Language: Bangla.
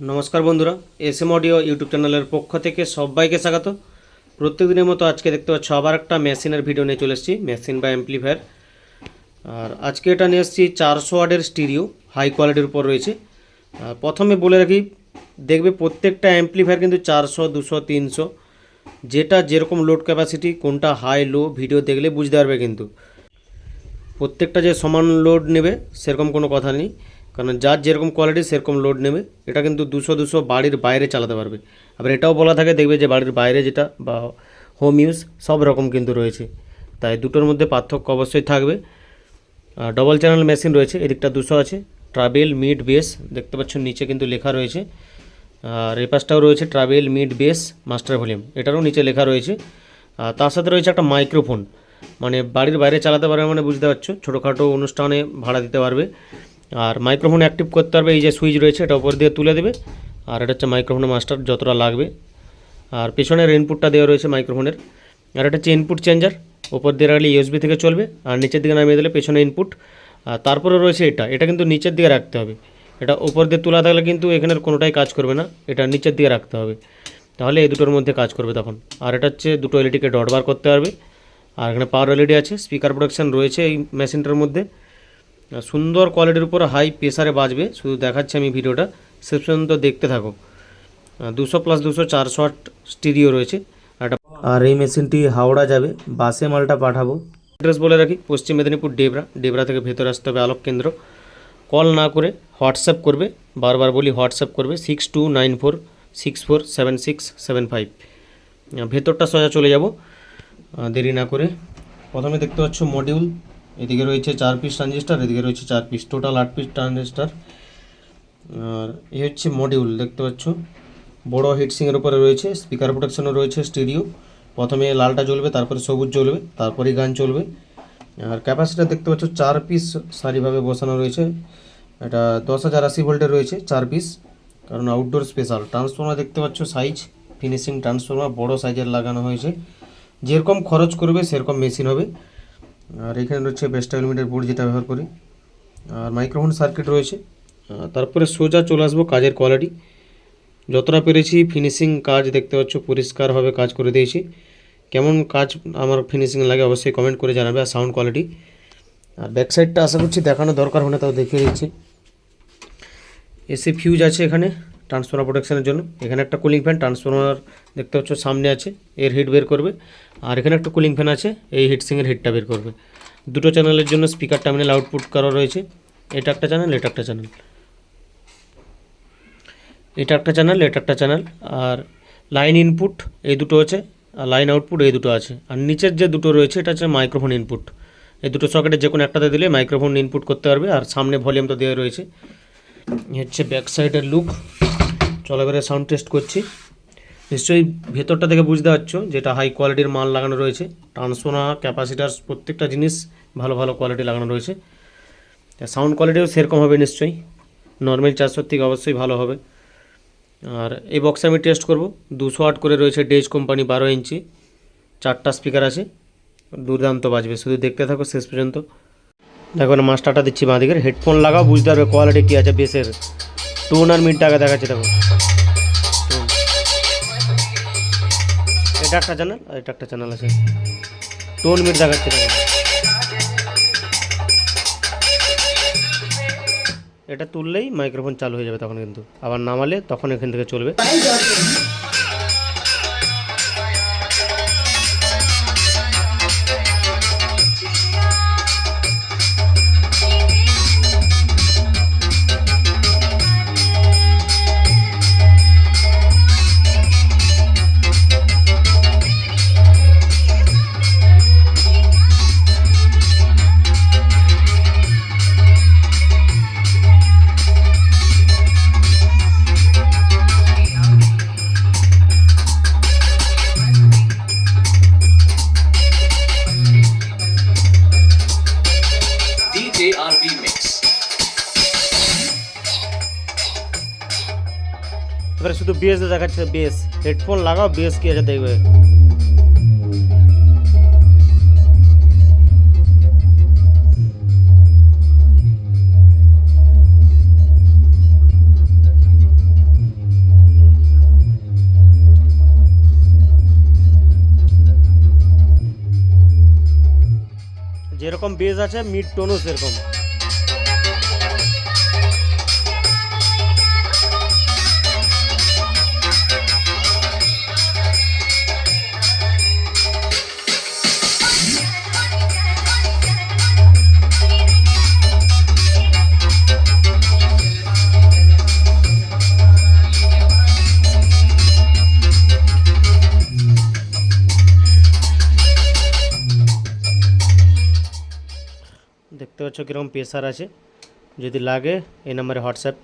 নমস্কার বন্ধুরা, এসএম অডিও ইউটিউব চ্যানেলের পক্ষ থেকে সবাইকে স্বাগত। প্রত্যেক দিনের মতো আজকে দেখতে পাচ্ছ আবার একটা মেশিনের ভিডিও নিয়ে চলে এসেছি, মেশিন বা অ্যাম্পলিফায়ার। আর আজকে এটা নিয়ে এসেছি 400 ওয়াটের স্টিরিও, হাই কোয়ালিটির উপর রয়েছে। প্রথমে বলে রাখি, দেখবে প্রত্যেকটা অ্যাম্পলিফায়ার কিন্তু 400, 200, 300 যেটা যেরকম লোড ক্যাপাসিটি, কোনটা হাই লো ভিডিও দেখলে বুঝতে পারবে। কিন্তু প্রত্যেকটা যে সমান লোড নেবে সেরকম কোনো কথা নেই, কারণ যার যেরকম কোয়ালিটি সেরকম লোড নেবে। এটা কিন্তু 200 বাড়ির বাইরে চালাতে পারবে। আবার এটাও বলা থাকে, দেখবে যে বাড়ির বাইরে যেটা বা হোম ইউজ সব রকম কিন্তু রয়েছে, তাই দুটোর মধ্যে পার্থক্য অবশ্যই থাকবে। ডবল চ্যানেল মেশিন রয়েছে, এদিকটা 200 আছে। ট্রাভেল মিড বেস দেখতে পাচ্ছ, নিচে কিন্তু লেখা রয়েছে। আর এই পাশটাও রয়েছে travel mid base master volume, এটারও নিচে লেখা রয়েছে। আর তার সাথে রয়েছে একটা মাইক্রোফোন, মানে বাড়ির বাইরে চালাতে পারবে, মানে বুঝতে পারছো, ছোটোখাটো অনুষ্ঠানে ভাড়া দিতে পারবে। আর মাইক্রোফোন অ্যাক্টিভ করতে পারবে, এই যে সুইচ রয়েছে এটা উপর দিয়ে তুলে দেবে। আর এটা হচ্ছে মাইক্রোফোনের মাস্টার, যতটা লাগবে। আর পেছনের ইনপুটটা দেওয়া রয়েছে মাইক্রোফোনের। আর এটা হচ্ছে ইনপুট চেঞ্জার, ওপর দিয়ে রাখলে ইউএসবি থেকে চলবে, আর নিচের দিকে নামিয়ে দিলে পেছনে ইনপুট। আর তারপরে রয়েছে এটা কিন্তু নিচের দিকে রাখতে হবে। এটা উপর দিয়ে তোলা থাকলে কিন্তু এখানের কোনোটাই কাজ করবে না, এটা নিচের দিকে রাখতে হবে, তাহলে এই দুটোর মধ্যে কাজ করবে তখন। আর এটা হচ্ছে দুটো এলইডিকে ডট বার করতে পারবে। আর এখানে পাওয়ার এলইডি আছে, স্পিকার প্রোটেকশন রয়েছে এই মেশিনটার মধ্যে। সুন্দর কোয়ালিটির উপর হাই প্রেসারে বাজবে, শুধু দেখাচ্ছি আমি ভিডিওটা, শেষ পর্যন্ত দেখতে থাকো। 200+200 400 ওয়াট স্টিরিও রয়েছে। আর এই মেশিনটি হাওড়া যাবে, বাসে মালটা পাঠাবো। অ্যাড্রেস বলে রাখি, পশ্চিম মেদিনীপুর ডেবরা থেকে ভেতরে আসতে হবে আলোক কেন্দ্র। কল না করে হোয়াটসঅ্যাপ করবে, বারবার বলি হোয়াটসঅ্যাপ করবে 6294647675। ভেতরটা সোজা চলে যাব, দেরি না করে। প্রথমে দেখতে পাচ্ছ মডিউল, এদিকে রয়েছে 4 পিস ট্রানজিস্টার, এদিকে রয়েছে 4 পিস, টোটাল 8 পিস ট্রানজিস্টার। আর এই হচ্ছে মডিউল, দেখতে পাচ্ছ বড় হিটসিংয়ের উপরে রয়েছে, স্পিকার প্রোটেকশনও রয়েছে, স্টিরিও। প্রথমে লালটা জ্বলবে, তারপরে সবুজ জ্বলবে, তারপরেই গান চলবে। আর ক্যাপাসিটার দেখতে পাচ্ছ 4 পিস সারিভাবে বসানো রয়েছে। এটা 10,080 ভোল্টের রয়েছে 4 পিস, কারণ আউটডোর স্পেশাল। ট্রান্সফর্মার দেখতে পাচ্ছ সাইজ, ফিনিশিং ট্রান্সফর্মার বড় সাইজের লাগানো হয়েছে। যেরকম খরচ করবে সেরকম মেশিন হবে। আর এখানে রয়েছে বেস্টা লিমিটেড বোর্ড, যেটা ব্যবহার করি। আর মাইক্রোফোন সার্কিট রয়েছে। তারপরে সোজা চলে আসবো কাজের কোয়ালিটি। যতটা পেরেছি ফিনিশিং কাজ দেখতে পাচ্ছ, পরিষ্কারভাবে কাজ করে দিয়েছি। কেমন কাজ আমার ফিনিশিং লাগে অবশ্যই কমেন্ট করে জানাবে। আর সাউন্ড কোয়ালিটি আর ব্যাক সাইডটা আশা করছি দেখানো দরকার হলে তাও দেখিয়ে দিচ্ছি। এসি ফিউজ আছে এখানে ট্রান্সফর্মার প্রোটেকশনের জন্য। এখানে একটা কুলিং ফ্যান, ট্রান্সফর্মার দেখতে পাচ্ছ সামনে আছে, এর হিট বের করবে। আর এখানে একটা কুলিং ফ্যান আছে, এই হিটসিংয়ের হিটটা বের করবে। দুটো চ্যানেলের জন্য স্পিকার টার্মিনাল আউটপুট করা রয়েছে। এটা একটা চ্যানেল, এটা একটা চ্যানেল, এটা একটা চ্যানেল, এটা একটা চ্যানেল। আর লাইন ইনপুট এই দুটো আছে, আর লাইন আউটপুট এই দুটো আছে। আর নিচের যে দুটো রয়েছে এটা হচ্ছে মাইক্রোফোন ইনপুট। এই দুটো সকেটে যে কোনো একটাতে দিলে মাইক্রোফোন ইনপুট করতে পারবে। আর সামনে ভলিউম তো দেওয়া রয়েছে। হচ্ছে ব্যাক সাইডের লুক। চলো এবারে সাউন্ড টেস্ট করছি। নিশ্চয়ই ভেতরটা থেকে বুঝতে পারছো যেটা হাই কোয়ালিটির মাল লাগানো রয়েছে। ট্রান্সফর্মার, ক্যাপাসিটার, প্রত্যেকটা জিনিস ভালো ভালো কোয়ালিটি লাগানো রয়েছে। সাউন্ড কোয়ালিটিও সেরকম হবে নিশ্চয়ই, নর্মাল 400 থেকে অবশ্যই ভালো হবে। আর এই বক্সে আমি টেস্ট করব। 200 ওয়াট করে রয়েছে, ডেজ কোম্পানি, 12 ইঞ্চি, 4টা স্পিকার আছে, দুর্দান্ত বাজবে। শুধু দেখতে থাকো শেষ পর্যন্ত। দেখো না, মাস্টারটা দিচ্ছি বাঁ দিকের, হেডফোন লাগাও বুঝতে পারবে কোয়ালিটি কী আছে। বেসের টোন আর মিড টাকা দেখাচ্ছে, দেখো। এটা একটা চ্যানেল আর এটা একটা চ্যানেল আছে, টোন মিড দেখাচ্ছে, দেখো। এটা তুললেই মাইক্রোফোন চালু হয়ে যাবে তখন, কিন্তু আবার নামালে তখন এখান থেকে চলবে। JRB Mix। এবারে শুধু বেস দেখাচ্ছে, বেস। হেডফোন লাগাও, বেস কি আছে দেখবে। যেরকম বেজ আছে মিড টোনও সেরকম। দেখতে পাচ্ছ কীরকম প্রেসার আছে, যদি লাগে এই নম্বরে হোয়াটসঅ্যাপ